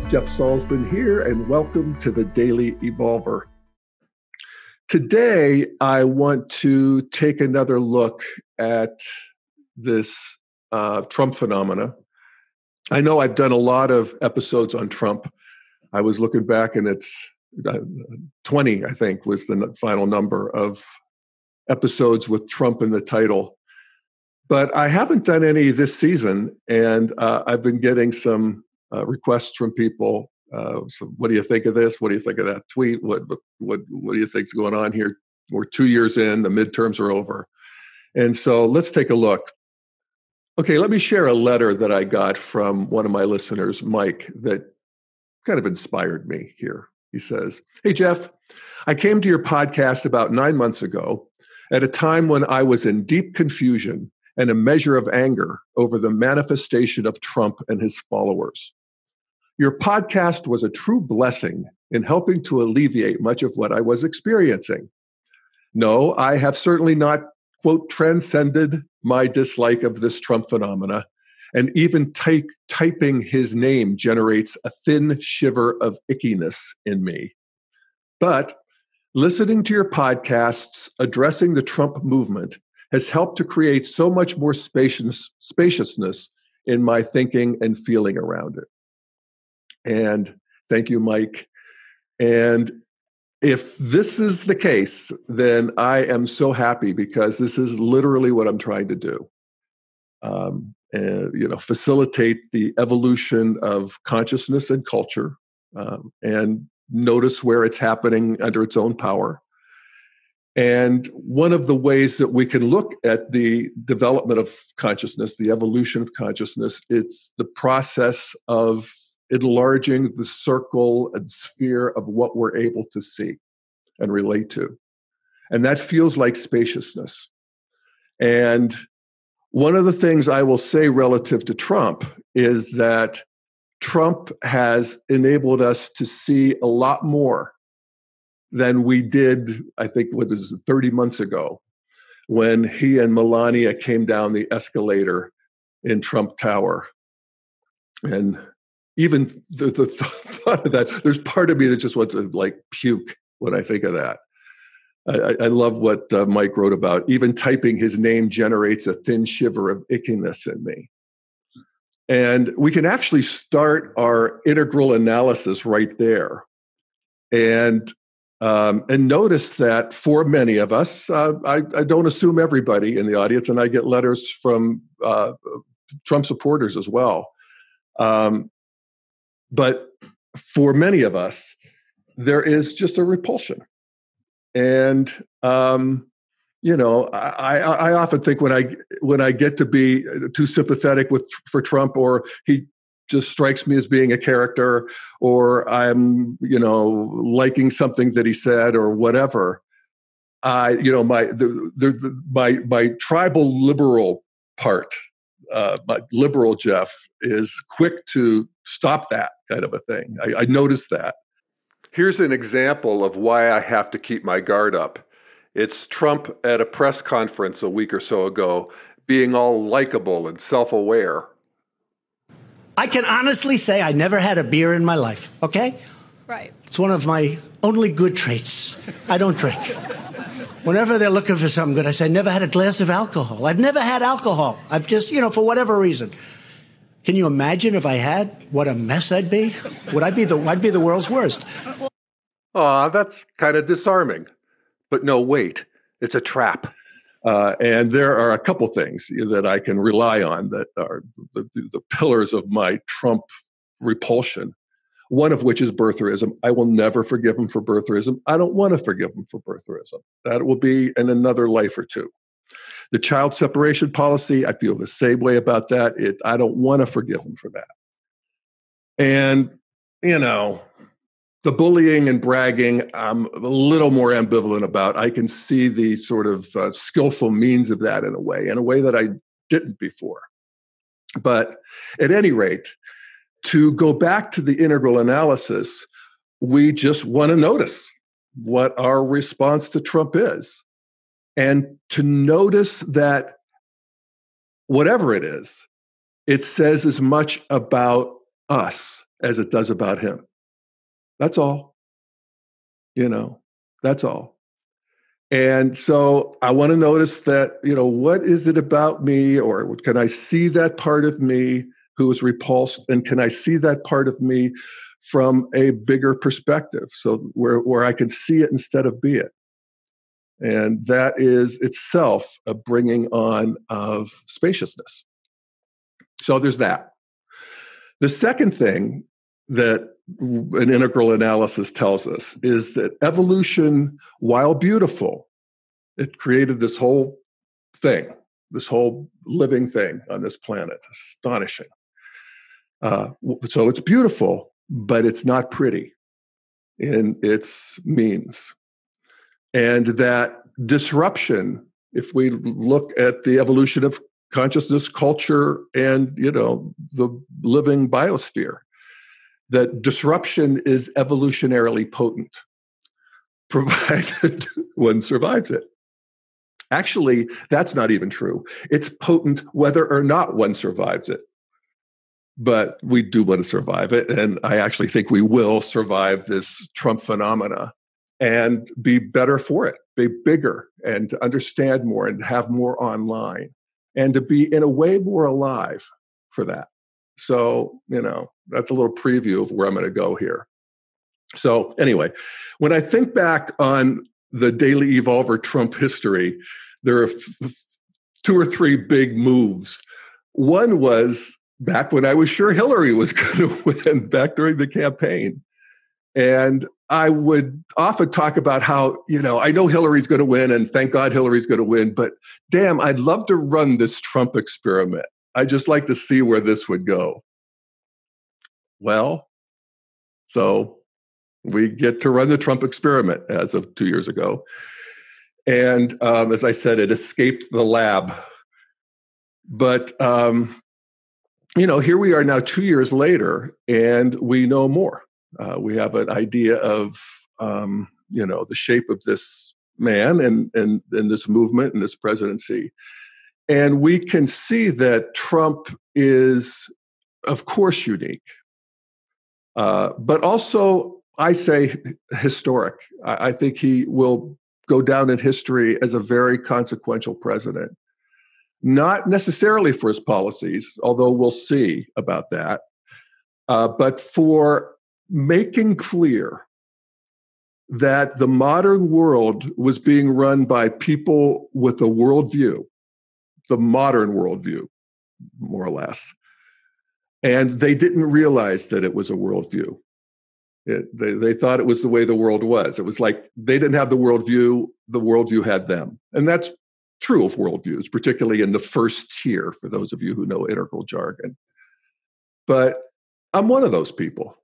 Jeff Salzman here, and welcome to the Daily Evolver. Today, I want to take another look at this Trump phenomena. I know I've done a lot of episodes on Trump. I was looking back, and it's 20, I think, was the final number of episodes with Trump in the title. But I haven't done any this season, and I've been getting some requests from people. So what do you think of this? What do you think of that tweet? What do you think's going on here? We're 2 years in, the midterms are over. And so let's take a look. Okay, let me share a letter that I got from one of my listeners, Mike, that kind of inspired me here. He says, "Hey, Jeff, I came to your podcast about 9 months ago at a time when I was in deep confusion and a measure of anger over the manifestation of Trump and his followers. Your podcast was a true blessing in helping to alleviate much of what I was experiencing. No, I have certainly not, quote, transcended my dislike of this Trump phenomena, and even typing his name generates a thin shiver of ickiness in me. But listening to your podcasts addressing the Trump movement has helped to create so much more spaciousness in my thinking and feeling around it." And thank you, Mike. And if this is the case, then I am so happy, because this is literally what I'm trying to do. Facilitate the evolution of consciousness and culture, and notice where it's happening under its own power. And one of the ways that we can look at the development of consciousness, the evolution of consciousness, it's the process of enlarging the circle and sphere of what we're able to see and relate to. And that feels like spaciousness. And one of the things I will say relative to Trump is that Trump has enabled us to see a lot more than we did, I think, 30 months ago, when he and Melania came down the escalator in Trump Tower. And even the thought of that, there's part of me that just wants to puke when I think of that. I love what Mike wrote about. Even typing his name generates a thin shiver of ickiness in me. And we can actually start our integral analysis right there. And notice that for many of us, I don't assume everybody in the audience, and I get letters from Trump supporters as well. But for many of us, there is just a repulsion. And, I often think when I get to be too sympathetic for Trump, or he just strikes me as being a character, or I'm, liking something that he said or whatever, my tribal liberal part, my liberal Jeff, is quick to stop that kind of a thing. I noticed that. Here's an example of why I have to keep my guard up. It's Trump at a press conference a week or so ago, being all likable and self-aware. "I can honestly say I never had a beer in my life, okay? Right. It's one of my only good traits. I don't drink. Whenever they're looking for something good, I say, I never had a glass of alcohol. I've never had alcohol. I've just, for whatever reason. Can you imagine if I had, what a mess I'd be? I'd be the world's worst." That's kind of disarming. But no, wait, it's a trap. And there are a couple things that I can rely on that are the pillars of my Trump repulsion, one of which is birtherism. I will never forgive him for birtherism. I don't want to forgive him for birtherism. That will be in another life or two. The child separation policy, I feel the same way about that. I don't want to forgive him for that. And, the bullying and bragging, I'm a little more ambivalent about. I can see the sort of skillful means of that in a way that I didn't before. But at any rate, to go back to the integral analysis, we just want to notice what our response to Trump is. And to notice that whatever it is, it says as much about us as it does about him. That's all. That's all. And so I want to notice that, what is it about me, or can I see that part of me who is repulsed, and can I see that part of me from a bigger perspective, so where I can see it instead of be it. And that is itself a bringing on of spaciousness. So there's that. The second thing that an integral analysis tells us is that evolution, while beautiful, it created this whole thing, this whole living thing on this planet. Astonishing. So it's beautiful, but it's not pretty in its means. And that disruption, if we look at the evolution of consciousness, culture, and the living biosphere, that disruption is evolutionarily potent, provided one survives it. Actually, that's not even true. It's potent whether or not one survives it. But we do want to survive it, and I actually think we will survive this Trump phenomena and be better for it, be bigger, and to understand more and have more online, and to be in a way more alive for that. So, that's a little preview of where I'm going to go here. So anyway, when I think back on the Daily Evolver Trump history, there are two or three big moves. One was back when I was sure Hillary was going to win, back during the campaign. And I would often talk about how, I know Hillary's going to win, and thank God Hillary's going to win, but damn, I'd love to run this Trump experiment. I'd just like to see where this would go. Well, so we get to run the Trump experiment as of 2 years ago. And as I said, it escaped the lab. But, here we are now 2 years later, and we know more. We have an idea of, the shape of this man and this movement and this presidency. And we can see that Trump is, of course, unique, but also, I say, historic. I think he will go down in history as a very consequential president. Not necessarily for his policies, although we'll see about that, but for making clear that the modern world was being run by people with a worldview, the modern worldview, more or less. And they didn't realize that it was a worldview. They thought it was the way the world was. It was like they didn't have the worldview had them. And that's true of worldviews, particularly in the first tier, for those of you who know integral jargon. But I'm one of those people.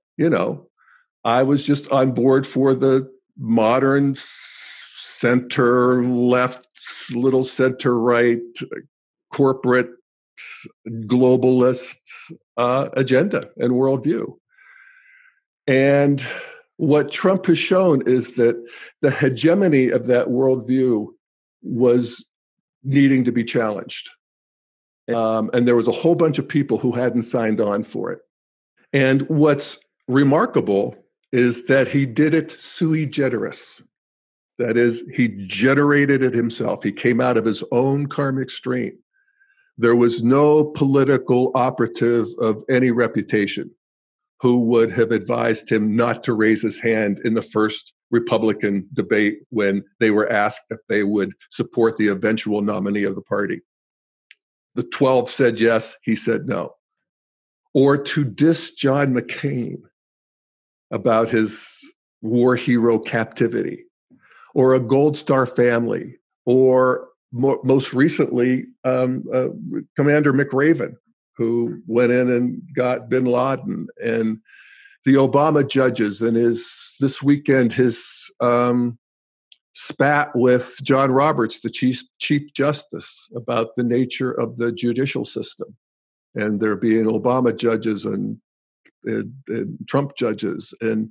I was just on board for the modern center left, little center right, corporate globalist agenda and worldview. And what Trump has shown is that the hegemony of that worldview was needing to be challenged. And there was a whole bunch of people who hadn't signed on for it. And what's remarkable is that he did it sui generis. That is, he generated it himself. He came out of his own karmic stream. There was no political operative of any reputation who would have advised him not to raise his hand in the first Republican debate when they were asked if they would support the eventual nominee of the party. The 12 said yes, he said no. Or to diss John McCain about his war hero captivity, or a Gold Star family, or most recently, Commander McRaven, who went in and got bin Laden, and the Obama judges, and this weekend his spat with John Roberts, the Chief Justice, about the nature of the judicial system, and there being Obama judges and Trump judges. And,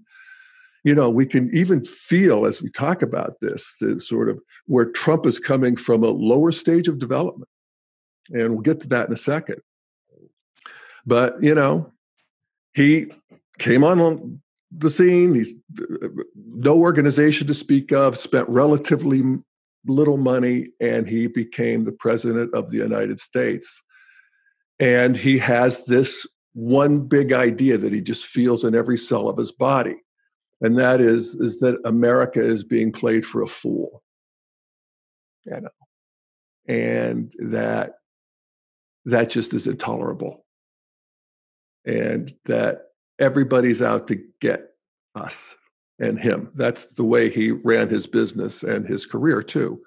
we can even feel as we talk about this, the sort of where Trump is coming from a lower stage of development. And we'll get to that in a second. But, he came on the scene. He's no organization to speak of, spent relatively little money, and he became the president of the United States. And he has this one big idea that he just feels in every cell of his body. And that is that America is being played for a fool. You know, and that just is intolerable. And that everybody's out to get us and him. That's the way he ran his business and his career too.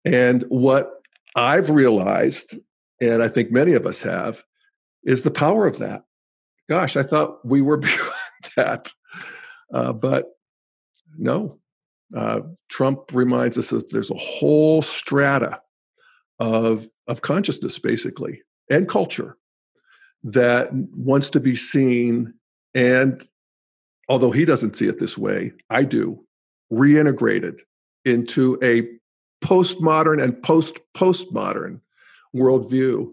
And what I've realized, and I think many of us have, is the power of that. Gosh, I thought we were beyond that. But no, Trump reminds us that there's a whole strata of consciousness, basically, and culture that wants to be seen. And although he doesn't see it this way, I do, reintegrated into a postmodern and postmodern worldview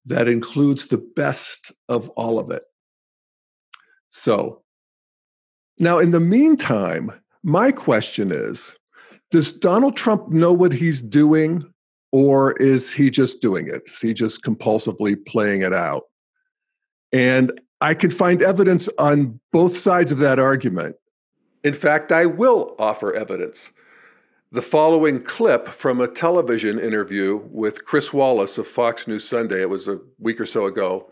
that includes the best of all of it. So now, in the meantime, my question is, does Donald Trump know what he's doing, or is he just doing it? Is he just compulsively playing it out? And I could find evidence on both sides of that argument. In fact, I will offer evidence. The following clip from a television interview with Chris Wallace of Fox News Sunday, it was a week or so ago,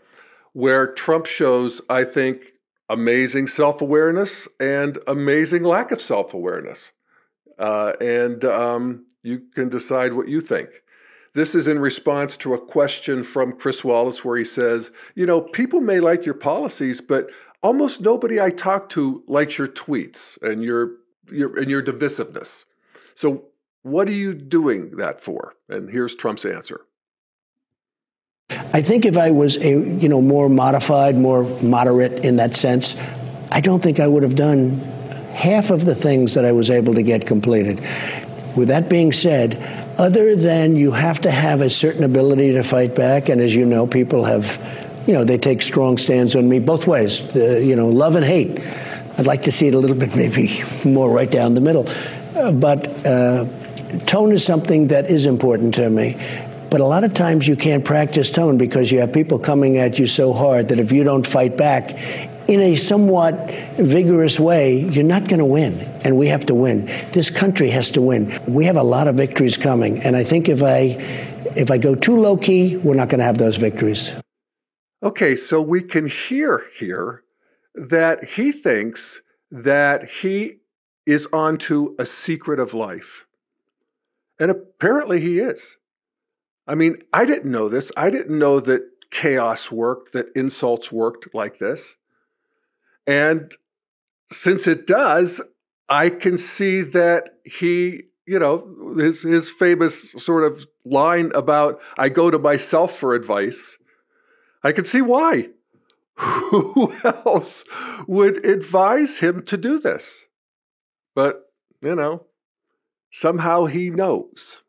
where Trump shows, I think, amazing self-awareness and amazing lack of self-awareness. And you can decide what you think. This is in response to a question from Chris Wallace where he says, people may like your policies, but almost nobody I talk to likes your tweets and your divisiveness. So what are you doing that for? And here's Trump's answer. I think if I was more modified, more moderate in that sense, I don't think I would have done half of the things that I was able to get completed. With that being said, other than you have to have a certain ability to fight back, and as you know, people have, they take strong stands on me both ways, love and hate. I'd like to see it a little bit maybe more right down the middle. But tone is something that is important to me. But a lot of times you can't practice tone because you have people coming at you so hard that if you don't fight back in a somewhat vigorous way, you're not going to win. And we have to win. This country has to win. We have a lot of victories coming. And I think if I go too low key, we're not going to have those victories. Okay, so we can hear here that he thinks that he is onto a secret of life. And apparently he is. I mean, I didn't know this. I didn't know that chaos worked, that insults worked like this. And since it does, I can see that he, his famous sort of line about, I go to myself for advice. I can see why. Who else would advise him to do this? But, somehow he knows.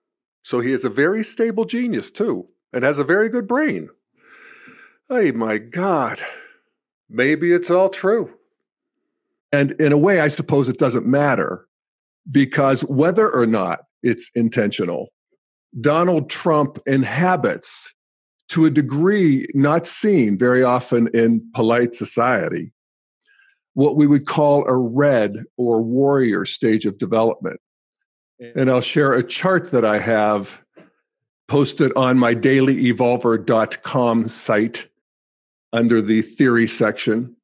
So he is a very stable genius, too, and has a very good brain. Oh, my God. Maybe it's all true. And in a way, I suppose it doesn't matter, because whether or not it's intentional, Donald Trump inhabits, to a degree not seen very often in polite society, what we would call a red or warrior stage of development. And I'll share a chart that I have posted on my dailyevolver.com site under the theory section.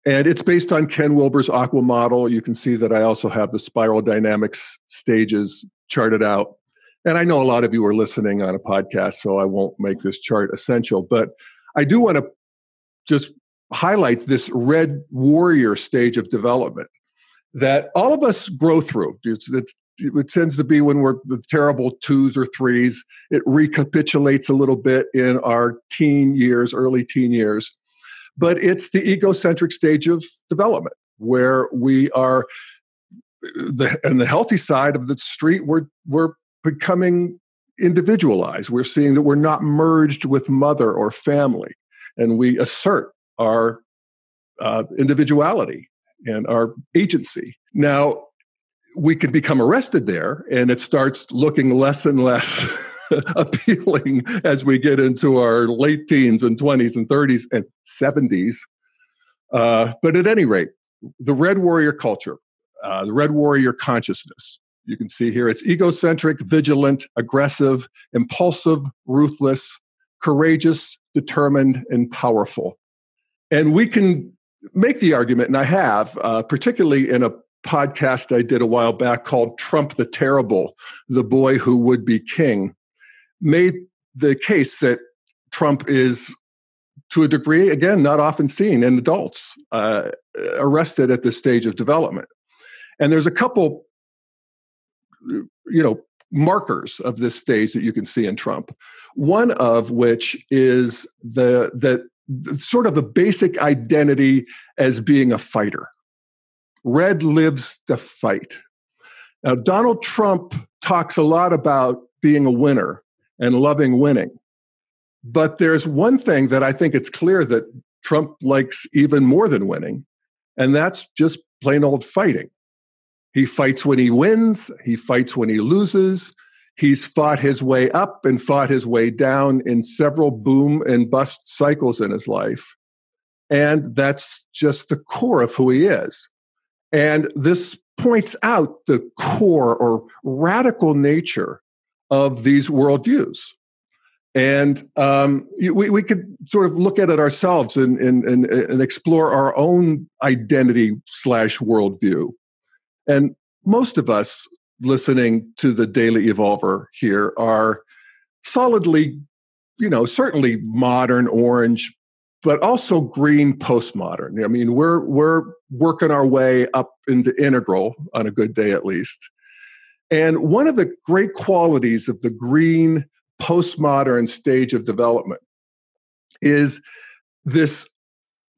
And it's based on Ken Wilber's Aqua model. You can see that I also have the spiral dynamics stages charted out. And I know a lot of you are listening on a podcast, so I won't make this chart essential. But I do want to just highlight this red warrior stage of development that all of us grow through. It tends to be when we're the terrible 2s or 3s. It recapitulates a little bit in our teen years, early teen years. But it's the egocentric stage of development where we are, on the healthy side of the street, we're becoming individualized. We're seeing that we're not merged with mother or family, and we assert our individuality and our agency. Now, we can become arrested there, and it starts looking less and less appealing as we get into our late teens and 20s and 30s and 70s. But at any rate, the Red Warrior culture, the Red Warrior consciousness, you can see here, it's egocentric, vigilant, aggressive, impulsive, ruthless, courageous, determined, and powerful. And we can make the argument, and I have, particularly in a podcast I did a while back called Trump the Terrible, the Boy Who Would Be King, made the case that Trump is, to a degree, again, not often seen in adults, arrested at this stage of development. And there's a couple, markers of this stage that you can see in Trump. One of which is the sort of the basic identity as being a fighter. Red lives to fight. Now, Donald Trump talks a lot about being a winner and loving winning. But there's one thing that I think it's clear that Trump likes even more than winning, and that's just plain old fighting. He fights when he wins. He fights when he loses. He's fought his way up and fought his way down in several boom and bust cycles in his life. And that's just the core of who he is. And this points out the core or radical nature of these worldviews. And we could sort of look at it ourselves and explore our own identity / worldview. And most of us listening to the Daily Evolver here are solidly, certainly modern, orange, but also green postmodern. I mean, we're working our way up into integral on a good day at least. And one of the great qualities of the green postmodern stage of development is this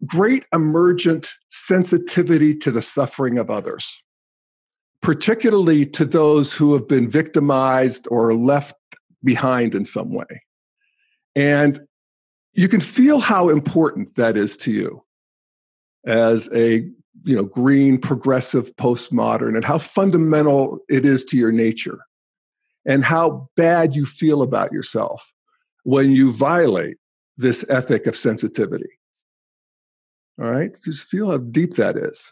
great emergent sensitivity to the suffering of others, particularly to those who have been victimized or left behind in some way. And you can feel how important that is to you as a green, progressive, postmodern, and how fundamental it is to your nature, and how bad you feel about yourself when you violate this ethic of sensitivity. All right? Just feel how deep that is.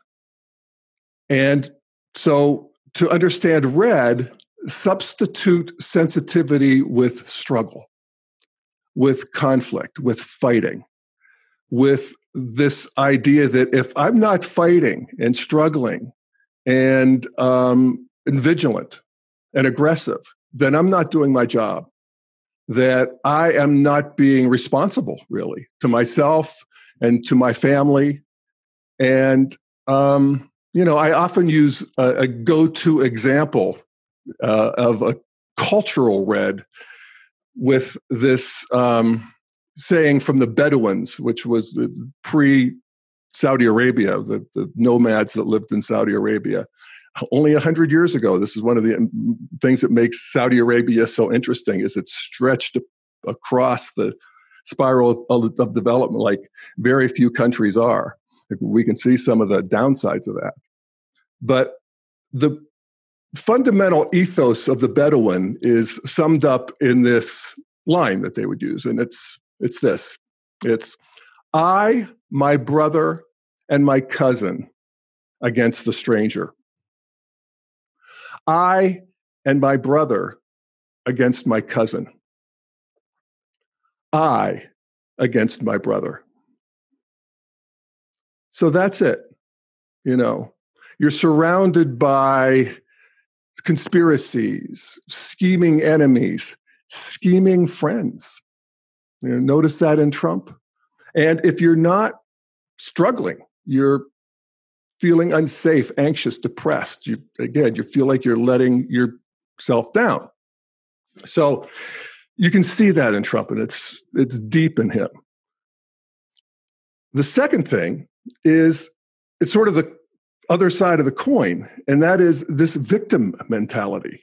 And so to understand red, substitute sensitivity with struggle, with conflict, with fighting, with this idea that if I'm not fighting and struggling and vigilant and aggressive, then I'm not doing my job, that I am not being responsible, really, to myself and to my family. And, I often use a go-to example of a cultural red with this saying from the Bedouins, which was pre-Saudi Arabia, the nomads that lived in Saudi Arabia. Only 100 years ago, this is one of the things that makes Saudi Arabia so interesting, is it's stretched across the spiral of development like very few countries are. We can see some of the downsides of that. But the fundamental ethos of the Bedouin is summed up in this line that they would use, and it's this. It's, I, my brother, and my cousin against the stranger. I and my brother against my cousin. I against my brother. So that's it. You're surrounded by conspiracies, scheming enemies, scheming friends. Notice that in Trump. And if you're not struggling, you're feeling unsafe, anxious, depressed. You feel like you're letting yourself down. So you can see that in Trump, and it's deep in him. The second thing is it's sort of the other side of the coin, and that is this victim mentality.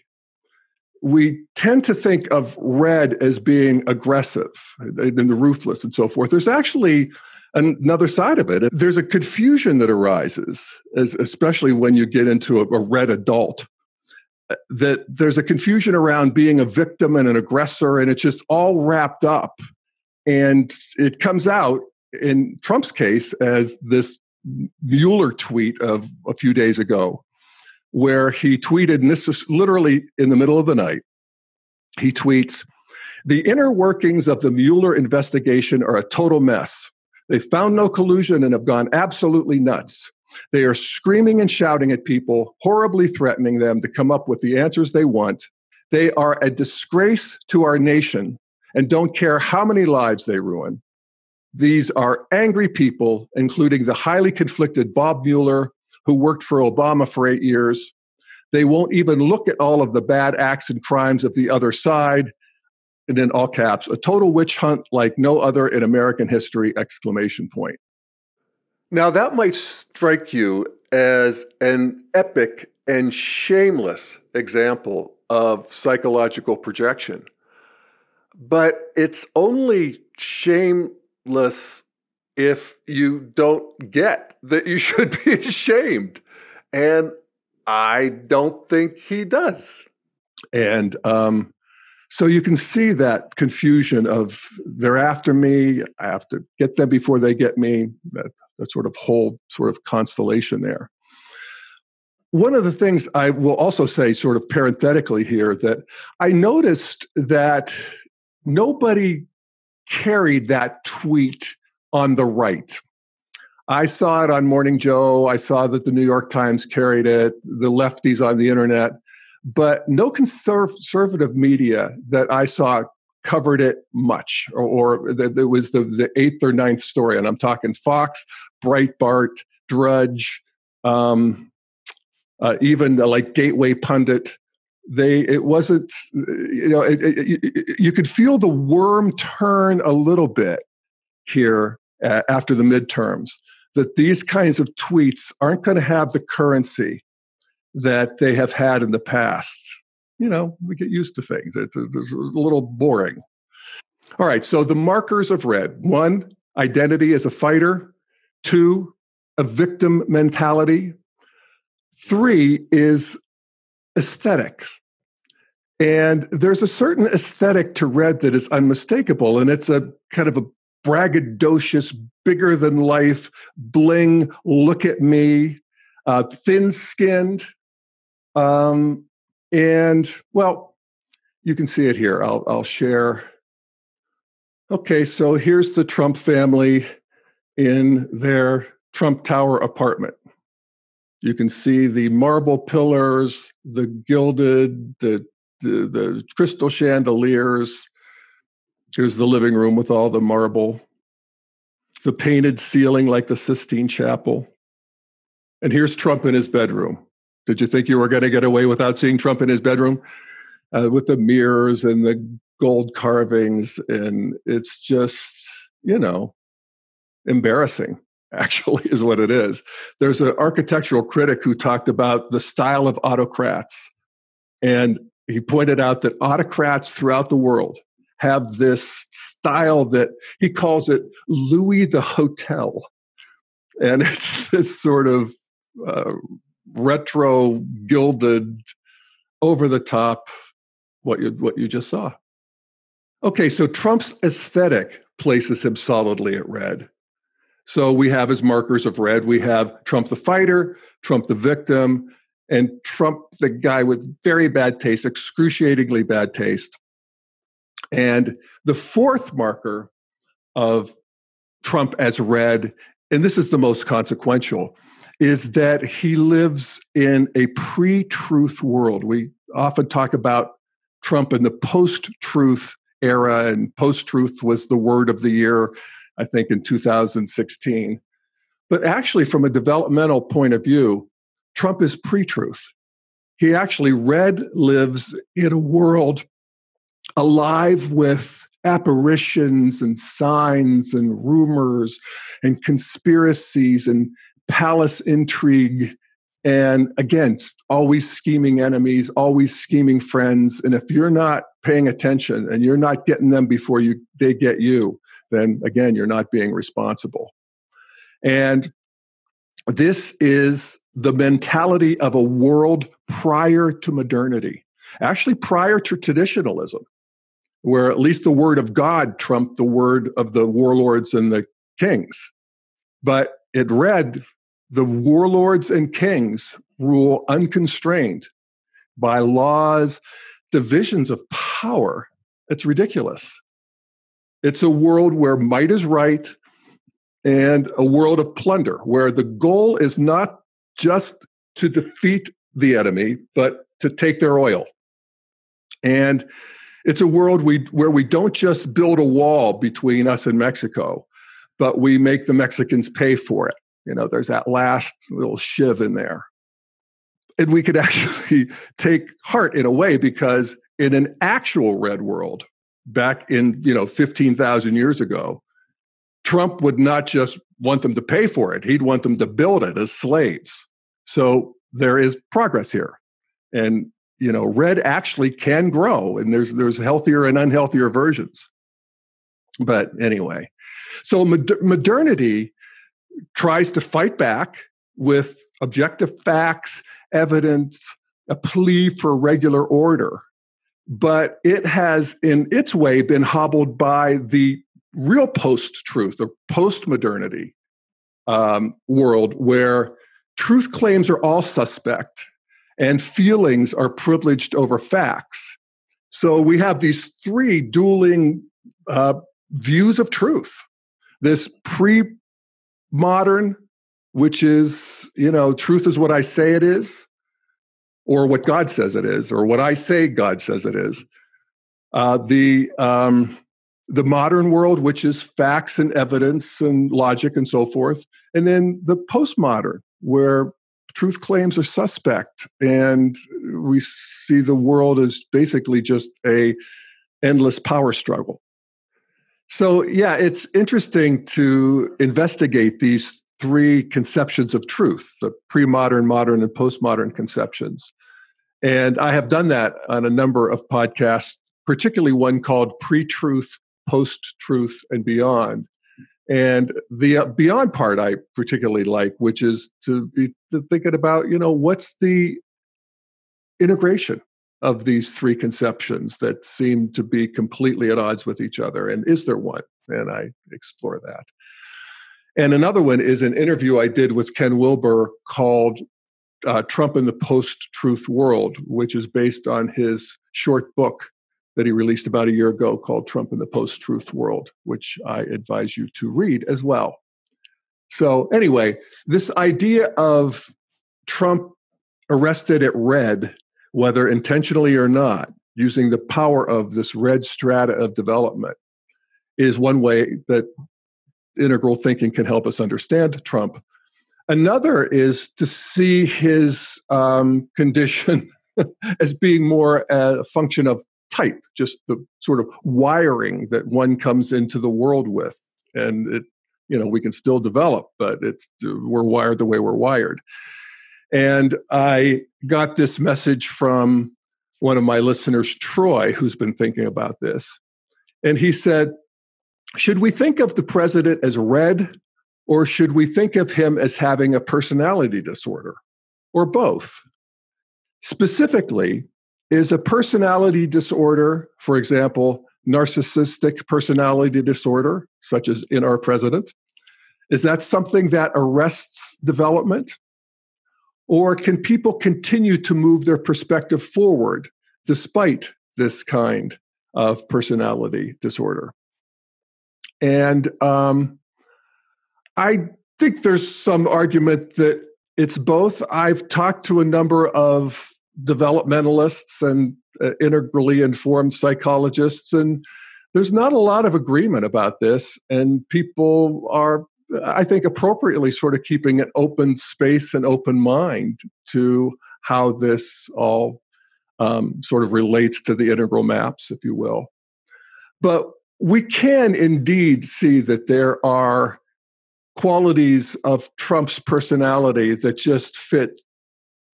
We tend to think of red as being aggressive and the ruthless and so forth. There's actually another side of it. There's a confusion that arises, especially when you get into a red adult, that there's a confusion around being a victim and an aggressor, and it's just all wrapped up. And it comes out in Trump's case as this Mueller tweet of a few days ago, where he tweeted, and this was literally in the middle of the night, he tweets, "The inner workings of the Mueller investigation are a total mess. They found no collusion and have gone absolutely nuts. They are screaming and shouting at people, horribly threatening them to come up with the answers they want. They are a disgrace to our nation and don't care how many lives they ruin. These are angry people, including the highly conflicted Bob Mueller, who worked for Obama for 8 years. They won't even look at all of the bad acts and crimes of the other side." And in all caps, "A total witch hunt like no other in American history!" exclamation point. Now, that might strike you as an epic and shameless example of psychological projection. But it's only shameless if you don't get that you should be ashamed. And I don't think he does. And so you can see that confusion of they're after me, I have to get them before they get me, that sort of whole sort of constellation there. One of the things I will also say sort of parenthetically here, that I noticed that nobody carried that tweet on the right. I saw it on Morning Joe. I saw that the New York Times carried it, the lefties on the internet, but no conservative media that I saw covered it much, or there was the eighth or ninth story. And I'm talking Fox, Breitbart, Drudge, even like Gateway Pundit. It wasn't, you could feel the worm turn a little bit here after the midterms, that these kinds of tweets aren't going to have the currency that they have had in the past. We get used to things. It's a little boring. All right, so the markers of red. 1, identity as a fighter. 2, a victim mentality. 3 is aesthetics. And there's a certain aesthetic to red that is unmistakable, and it's a kind of a braggadocious, bigger than life, bling, look at me, thin-skinned. And well, you can see it here. I'll share. Okay, so here's the Trump family in their Trump Tower apartment. You can see the marble pillars, the gilded, the crystal chandeliers. Here's the living room with all the marble, the painted ceiling like the Sistine Chapel. And here's Trump in his bedroom. Did you think you were going to get away without seeing Trump in his bedroom? With the mirrors and the gold carvings. And it's just, embarrassing, actually, is what it is. There's an architectural critic who talked about the style of autocrats. And he pointed out that autocrats throughout the world have this style that he calls it Louis the Hotel. And it's this sort of retro, gilded, over the top, what you just saw. Okay, so Trump's aesthetic places him solidly at red. So we have his markers of red. We have Trump the fighter, Trump the victim, and Trump the guy with very bad taste, excruciatingly bad taste. And the fourth marker of Trump as red, and this is the most consequential, is that he lives in a pre-truth world. We often talk about Trump in the post-truth era, and post-truth was the word of the year, I think, in 2016. But actually, from a developmental point of view, Trump is pre-truth. He actually lives in a world alive with apparitions and signs and rumors and conspiracies and palace intrigue. And again, always scheming enemies, always scheming friends. And if you're not paying attention and you're not getting them before they get you, then again, you're not being responsible. And this is the mentality of a world prior to modernity, actually prior to traditionalism, where at least the word of God trumped the word of the warlords and the kings. But it read, the warlords and kings rule unconstrained by laws, divisions of power. It's ridiculous. It's a world where might is right and a world of plunder, where the goal is not just to defeat the enemy, but to take their oil. And it's a world where we don't just build a wall between us and Mexico, but we make the Mexicans pay for it. There's that last little shiv in there. And we could actually take heart in a way, because in an actual red world, back in 15,000 years ago, Trump would not just want them to pay for it; he'd want them to build it as slaves. So there is progress here, and red actually can grow, and there's healthier and unhealthier versions. But anyway, so modernity tries to fight back with objective facts, evidence, a plea for regular order. But it has, in its way, been hobbled by the real post-truth or post-modernity world, where truth claims are all suspect and feelings are privileged over facts. So we have these three dueling views of truth. This pre-modern, which is, truth is what I say it is, or what God says it is, or what I say God says it is. The modern world, which is facts and evidence and logic and so forth. And then the postmodern, where truth claims are suspect, and we see the world as basically just a endless power struggle. So, yeah, it's interesting to investigate these three conceptions of truth, the pre-modern, modern, and postmodern conceptions. And I have done that on a number of podcasts, particularly one called Pre-Truth, Post-Truth, and Beyond. And the beyond part I particularly like, which is to be thinking about, what's the integration of these three conceptions that seem to be completely at odds with each other? And is there one? And I explore that. And another one is an interview I did with Ken Wilber called Trump in the Post-Truth World, which is based on his short book that he released about a year ago called Trump in the Post-Truth World, which I advise you to read as well. So anyway, this idea of Trump arrested at red, whether intentionally or not, using the power of this red strata of development, is one way that integral thinking can help us understand Trump. Another is to see his condition as being more a function of type, just the sort of wiring that one comes into the world with. And it, we can still develop, but we're wired the way we're wired. And I got this message from one of my listeners, Troy, who's been thinking about this. And he said, should we think of the president as red, or should we think of him as having a personality disorder, or both? Specifically, is a personality disorder, for example, narcissistic personality disorder, such as in our president, is that something that arrests development? Or can people continue to move their perspective forward despite this kind of personality disorder? And I think there's some argument that it's both. I've talked to a number of developmentalists and integrally informed psychologists, and there's not a lot of agreement about this. And people are, I think, appropriately sort of keeping an open space and open mind to how this all sort of relates to the integral maps, if you will. But we can indeed see that there are qualities of Trump's personality that just fit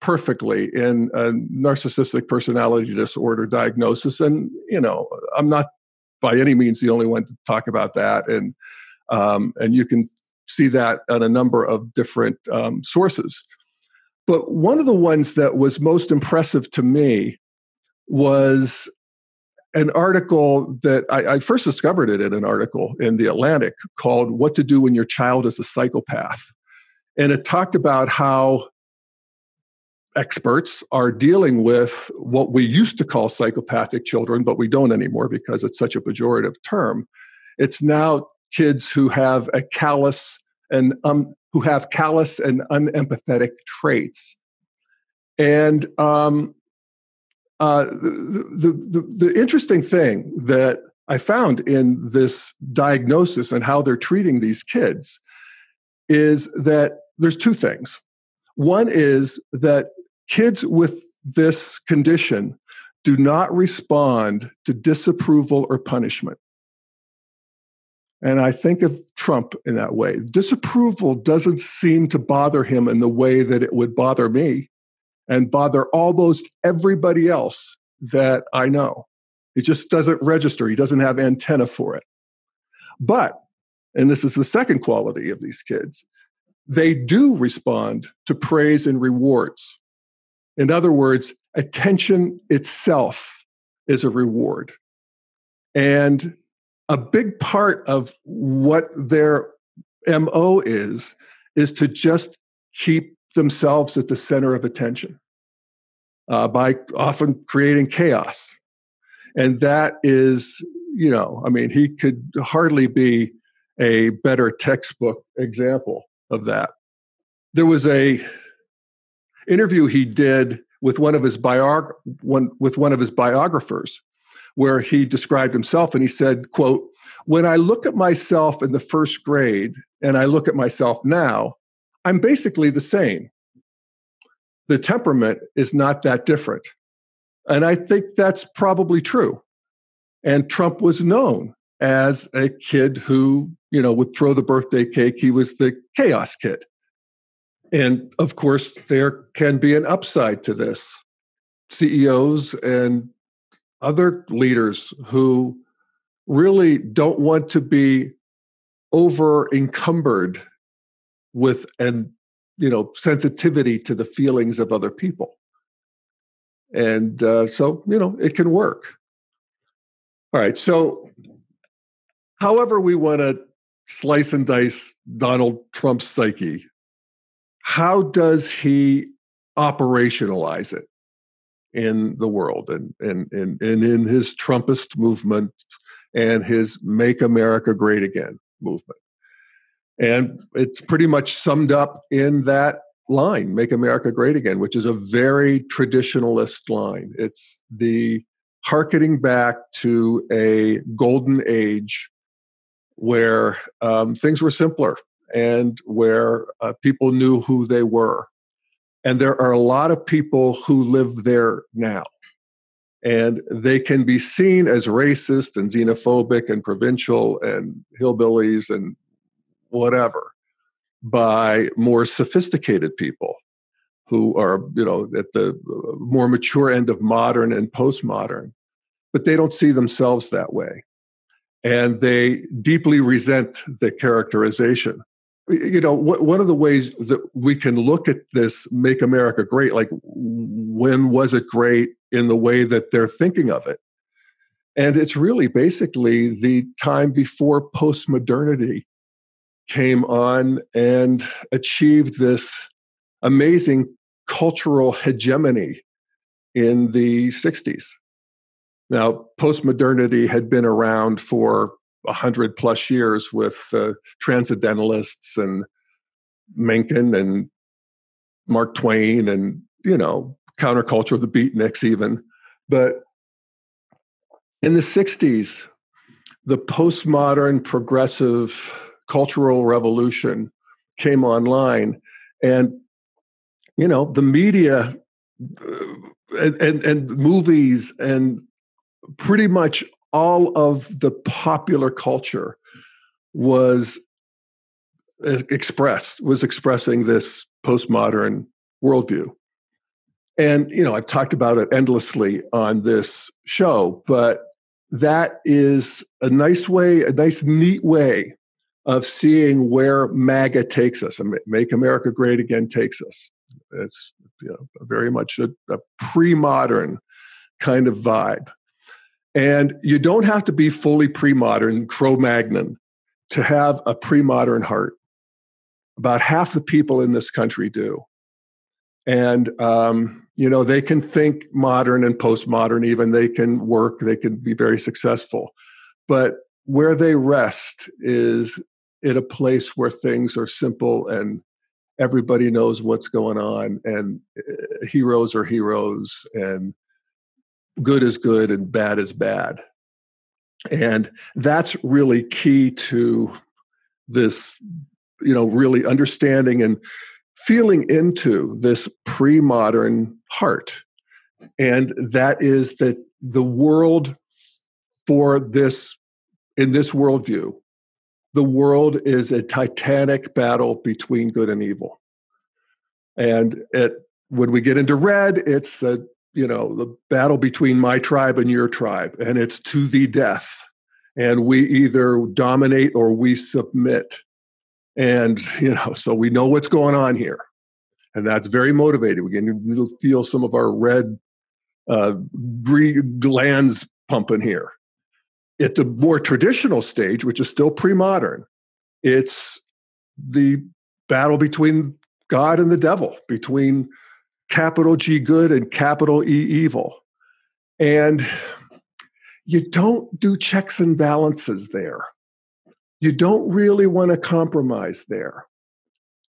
perfectly in a narcissistic personality disorder diagnosis. And, I'm not by any means the only one to talk about that. And you can see that on a number of different sources. But one of the ones that was most impressive to me was an article that I first discovered it in an article in The Atlantic called "What to Do When Your Child is a Psychopath." And it talked about how experts are dealing with what we used to call psychopathic children, but we don't anymore because it's such a pejorative term. It's now kids who have a callous and unempathetic traits. And the interesting thing that I found in this diagnosis and how they're treating these kids is that there's two things. One is that kids with this condition do not respond to disapproval or punishment. And I think of Trump in that way. Disapproval doesn't seem to bother him in the way that it would bother me and bother almost everybody else that I know. It just doesn't register. He doesn't have antenna for it. But, and this is the second quality of these kids, they do respond to praise and rewards. In other words, attention itself is a reward. And a big part of what their MO is to just keep themselves at the center of attention by often creating chaos. And that is, he could hardly be a better textbook example of that. There was a interview he did with one of his biographers, where he described himself, and he said, quote, "When I look at myself in the first grade and I look at myself now, I'm basically the same. The temperament is not that different." And I think that's probably true. And Trump was known as a kid who, would throw the birthday cake. He was the chaos kid. And of course, there can be an upside to this. CEOs and other leaders who really don't want to be over encumbered with sensitivity to the feelings of other people. And so it can work. All right. So however we want to slice and dice Donald Trump's psyche, how does he operationalize it in the world and in his Trumpist movement and his Make America Great Again movement? And it's pretty much summed up in that line, Make America Great Again, which is a very traditionalist line. It's the hearkening back to a golden age where things were simpler and where people knew who they were. And there are a lot of people who live there now. And they can be seen as racist and xenophobic and provincial and hillbillies and whatever by more sophisticated people who are, at the more mature end of modern and postmodern. But they don't see themselves that way. And they deeply resent the characterization. One of the ways that we can look at this Make America Great, like when was it great in the way that they're thinking of it? And it's really basically the time before postmodernity came on and achieved this amazing cultural hegemony in the 60s. Now, postmodernity had been around for 100 plus years with transcendentalists and Mencken and Mark Twain and, counterculture, the beatniks even. But in the 60s, the postmodern progressive cultural revolution came online. And, the media and movies and pretty much all of the popular culture was expressing this postmodern worldview. And, I've talked about it endlessly on this show, but that is a nice, neat way of seeing where MAGA takes us, and Make America Great Again takes us. It's very much a pre-modern kind of vibe. And you don't have to be fully pre-modern, Cro-Magnon, to have a pre-modern heart. About half the people in this country do. And, they can think modern and postmodern even. They can work. They can be very successful. But where they rest is in a place where things are simple and everybody knows what's going on, and heroes are heroes, and good is good and bad is bad. And that's really key to this, really understanding and feeling into this pre-modern heart. And that is that the world in this worldview, the world is a titanic battle between good and evil. And when we get into red, it's the battle between my tribe and your tribe, and it's to the death. And we either dominate or we submit. And, so we know what's going on here. And that's very motivating. We can feel some of our red glands pumping here. At the more traditional stage, which is still pre-modern, it's the battle between God and the devil, between capital G good and capital E evil. And you don't do checks and balances there. You don't really want to compromise there.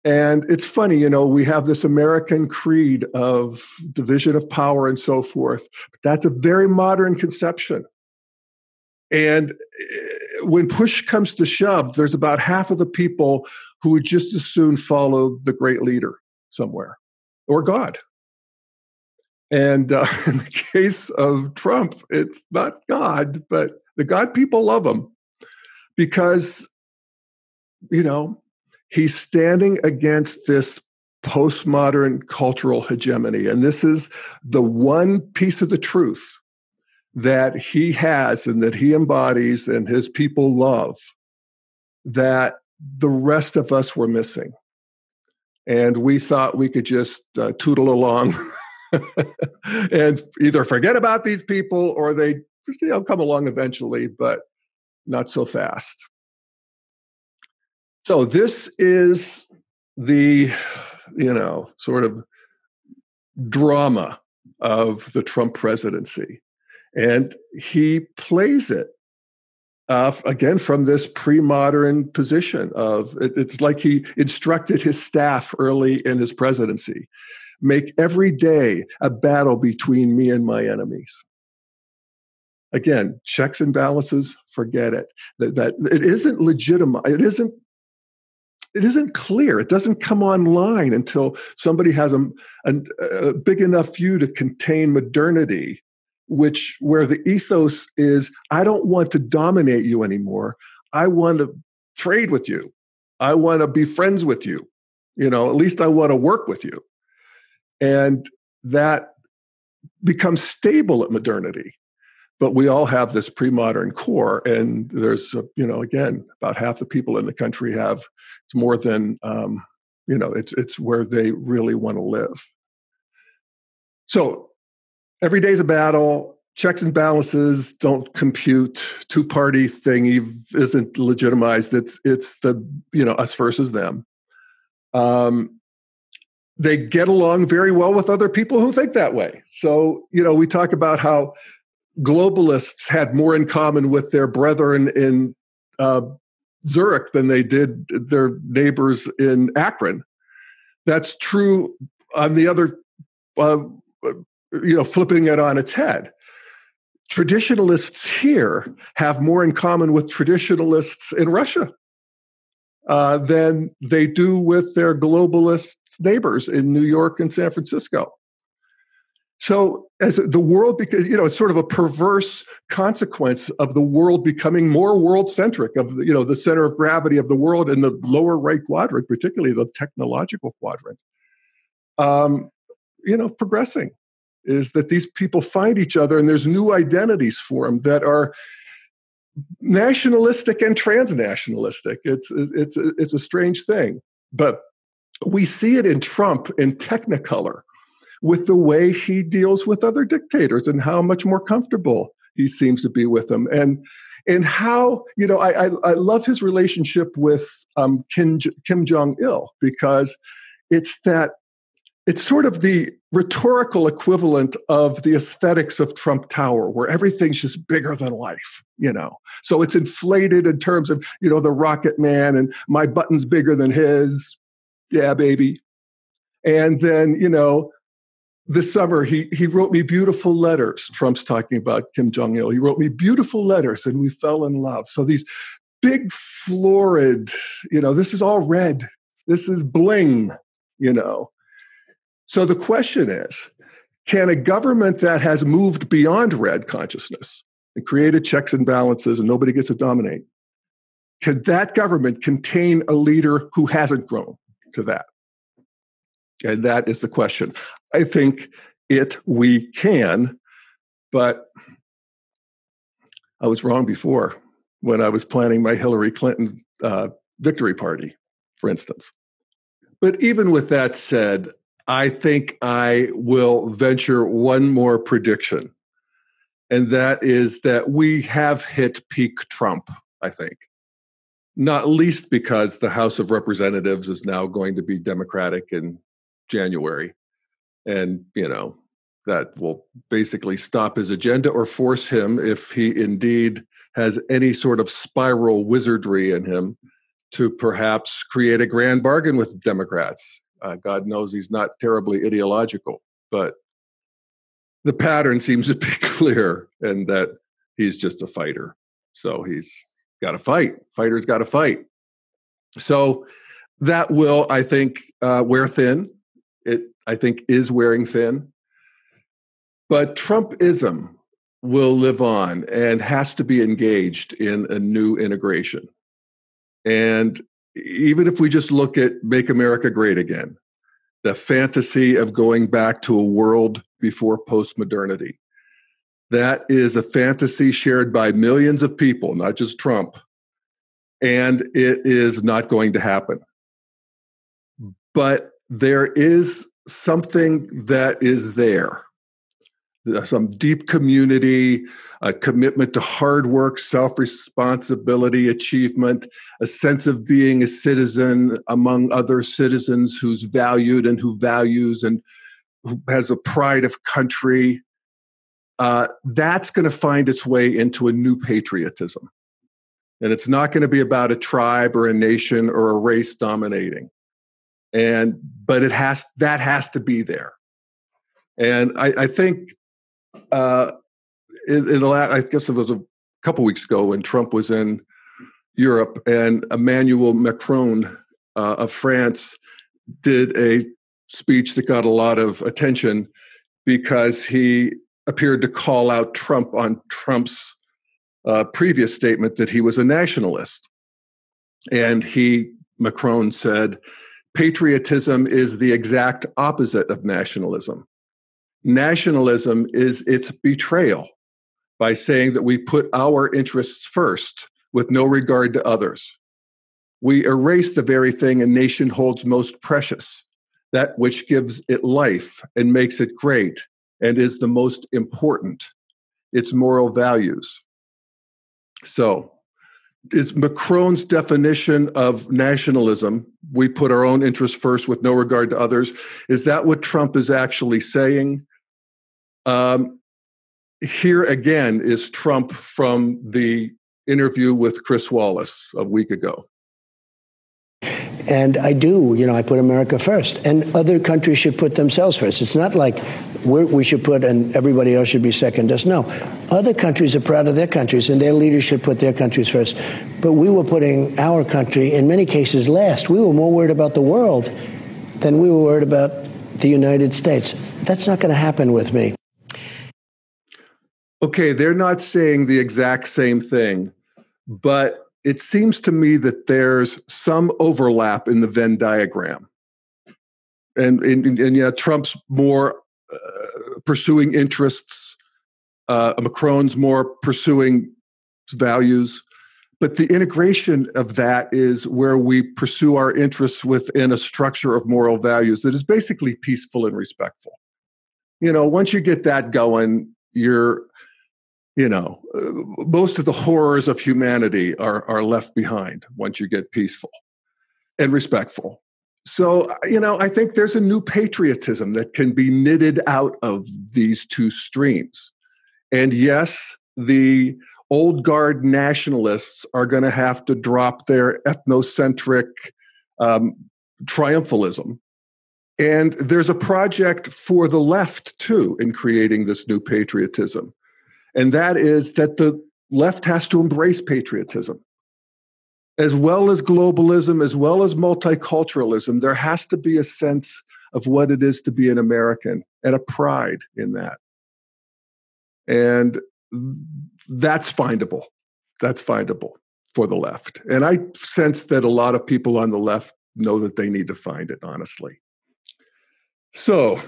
And it's funny, we have this American creed of division of power and so forth. But that's a very modern conception. And when push comes to shove, there's about half of the people who would just as soon follow the great leader somewhere or God. And in the case of Trump, it's not God, but the God people love him because, he's standing against this postmodern cultural hegemony. And this is the one piece of the truth that he has and that he embodies and his people love that the rest of us were missing. And we thought we could just tootle along and either forget about these people or they come along eventually, but not so fast. So this is the, sort of drama of the Trump presidency. And he plays it, again, from this pre-modern position of, it's like he instructed his staff early in his presidency, make every day a battle between me and my enemies. Again, checks and balances, forget it. That it isn't legitimate. It isn't clear. It doesn't come online until somebody has a big enough view to contain modernity, where the ethos is, I don't want to dominate you anymore. I want to trade with you. I want to be friends with you. At least I want to work with you. And that becomes stable at modernity. But we all have this pre-modern core, and there's, again, about half the people in the country have, it's more than, it's where they really want to live. So every day's a battle. Checks and balances don't compute. Two-party thing isn't legitimized. It's the, us versus them. They get along very well with other people who think that way. So, we talk about how globalists had more in common with their brethren in Zurich than they did their neighbors in Akron. That's true on the other, flipping it on its head. Traditionalists here have more in common with traditionalists in Russia than they do with their globalist neighbors in New York and San Francisco. So as the world, because, it's sort of a perverse consequence of the world becoming more world-centric, of, the center of gravity of the world in the lower right quadrant, particularly the technological quadrant, progressing, is that these people find each other and there's new identities for them that are nationalistic and transnationalistic. It's a strange thing, but we see it in Trump in Technicolor with the way he deals with other dictators and how much more comfortable he seems to be with them, and how, I love his relationship with Kim Jong-il, because it's sort of the rhetorical equivalent of the aesthetics of Trump Tower, where everything's just bigger than life, So it's inflated in terms of, the Rocket Man and my button's bigger than his. Yeah, baby. And then, this summer, he wrote me beautiful letters. Trump's talking about Kim Jong-il. He wrote me beautiful letters and we fell in love. So these big, florid, this is all red. This is bling, So the question is, can a government that has moved beyond red consciousness and created checks and balances and nobody gets to dominate, can that government contain a leader who hasn't grown to that? And that is the question. I think we can, but I was wrong before when I was planning my Hillary Clinton victory party, for instance. But even with that said, I think I will venture one more prediction, and that is that we have hit peak Trump, I think. Not least because the House of Representatives is now going to be Democratic in January. And, that will basically stop his agenda or force him, if he indeed has any sort of spiral wizardry in him, to perhaps create a grand bargain with Democrats. God knows he's not terribly ideological, but the pattern seems to be clear, and that he's just a fighter. So he's got to fight. Fighters got to fight. So that will, I think, wear thin. It, I think, is wearing thin. But Trumpism will live on and has to be engaged in a new integration. And even if we just look at Make America Great Again, the fantasy of going back to a world before postmodernity, that is a fantasy shared by millions of people, not just Trump. And it is not going to happen. But there is something that is there. There's some deep community, a commitment to hard work, self-responsibility, achievement, a sense of being a citizen among other citizens who's valued and who values and who has a pride of country. That's going to find its way into a new patriotism. And it's not going to be about a tribe or a nation or a race dominating. But that has to be there. And I think I guess it was a couple weeks ago when Trump was in Europe, and Emmanuel Macron of France did a speech that got a lot of attention because he appeared to call out Trump on Trump's previous statement that he was a nationalist. And Macron said, patriotism is the exact opposite of nationalism. Nationalism is its betrayal by saying that we put our interests first with no regard to others. We erase the very thing a nation holds most precious, that which gives it life and makes it great and is the most important, its moral values. So, is Macron's definition of nationalism, we put our own interests first with no regard to others, is that what Trump is actually saying? Here again is Trump from the interview with Chris Wallace a week ago. And I do, I put America first. And other countries should put themselves first. It's not like we should put and everybody else should be second us. No, other countries are proud of their countries and their leaders should put their countries first. But we were putting our country, in many cases, last. We were more worried about the world than we were worried about the United States. That's not going to happen with me. Okay, they're not saying the exact same thing, but it seems to me that there's some overlap in the Venn diagram. And yeah, Trump's more pursuing interests. Macron's more pursuing values. But the integration of that is where we pursue our interests within a structure of moral values that is basically peaceful and respectful. Once you get that going, most of the horrors of humanity are left behind once you get peaceful and respectful. So, I think there's a new patriotism that can be knitted out of these two streams. And yes, the old guard nationalists are going to have to drop their ethnocentric triumphalism. And there's a project for the left, too, in creating this new patriotism. And that is that the left has to embrace patriotism. As well as globalism, as well as multiculturalism, there has to be a sense of what it is to be an American and a pride in that. And that's findable. That's findable for the left. And I sense that a lot of people on the left know that they need to find it, honestly. So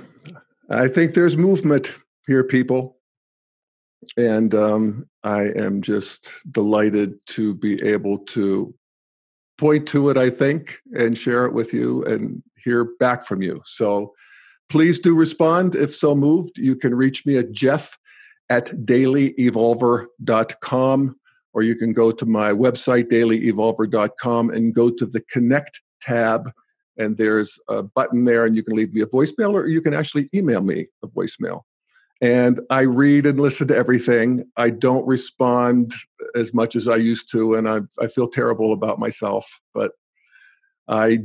I think there's movement here, people. And I am just delighted to be able to point to it, I think, and share it with you and hear back from you. So please do respond if so moved. You can reach me at jeff@dailyevolver.com, or you can go to my website, dailyevolver.com, and go to the Connect tab. And there's a button there, and you can leave me a voicemail, or you can actually email me a voicemail. And I read and listen to everything. I don't respond as much as I used to, and I feel terrible about myself. But I'm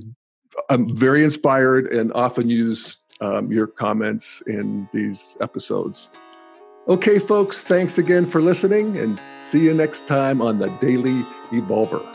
very inspired and often use your comments in these episodes. Okay, folks, thanks again for listening, and see you next time on the Daily Evolver.